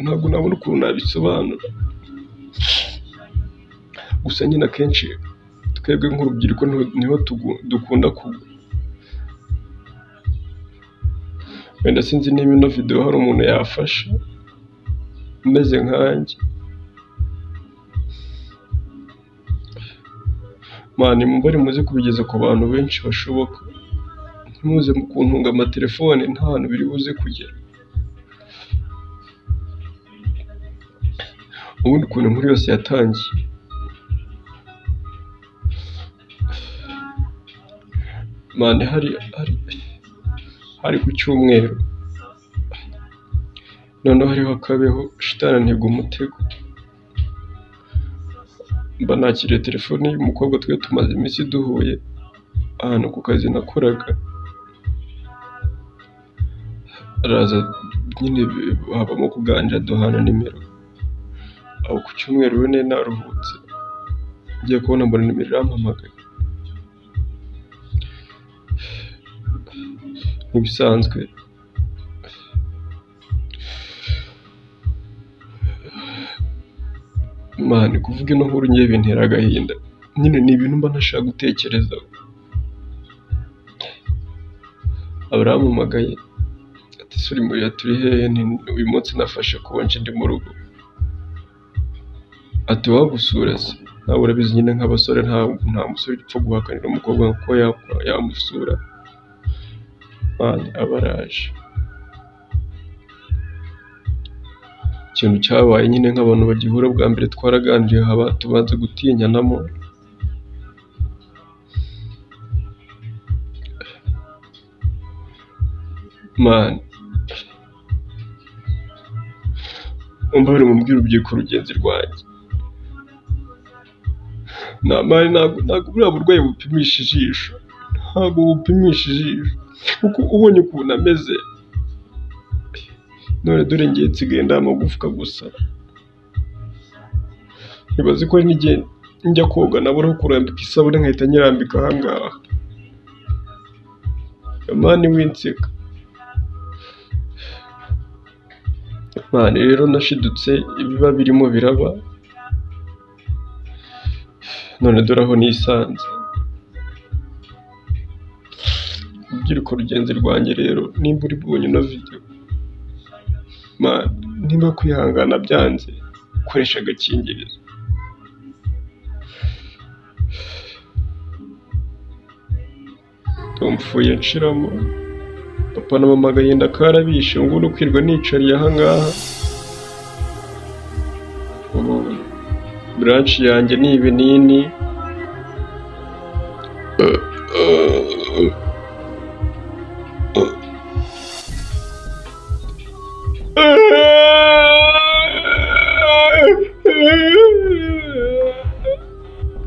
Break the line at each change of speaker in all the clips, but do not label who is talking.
ntabwo nabona ukuntu nabisobanura, gusa nyine akenshi twebwe nk'urubyiruko niho dukunda kugwa. Wenda sinzi niba ino video hari umuntu yafasha umeze nkanjye. Mani mumbare muze kubigeza ku bantu benshi bashoboka, ntimuze mu kuntunga amatelefone nta hantu biri buze kugera. Ubundi ukuntu inkuru yose yatangiye, mani hari ku cyumweru, noneho hariho akabeho shitani antega umutego, mba nakiriye telefone y'umukobwa twe tumaze iminsi duhuye ahantu ku kazi nakoraga, araza nyine habamo kuganja duhana nimero. Aho ku cyumweru rero naruhutse, ngiye kubona mbona nimero irampamagaye. Nk'ibisanzwe mani kuvuga ino nkuru ngiye bintera agahinda, nyine ni ibintu mba ntashaka gutekerezaho. Abarampamagaye ati suri muri turi hehe, uyu munsi nafashe konje ndi mu rugo. Ati wagusura se? Nawe urabizi nyine nk'abasore nta musore upfa guhakanira umukobwa ko yamusura. Mani abaraje, ikintu cyabaye nyine nk'abantu bagihura bwa mbere twaraganiriye haba tubanze gutinyanamo. Mani umubare mubwira urubyiruko rugenzi rwanjye, ntabwo buriya burwayi bupimisha ijisho, ntabwo bupimisha ijisho, kuko ubonye ukuntu ameze none dore ngiye nsigaye ndamagufwa gusa. Ntibazi ko n'igihe njya koga nabura aho kurambika isabune nkahita nyirambika ahangaha. Mani winseka. Mani rero nashidutse ibiba birimo biraba, none dore aho nisanze. Urubyiruko rugenzi rwanjye rero, nimba uri bubonye ino video, niba kwihangana byanze koresha agakingirizo. Mpfuye nshiramo, papa na mama agahinda karabishe, ngo no kwirwa nicariye ahangaha. Branch yanjye ni ibinini.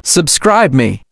Subscribe me.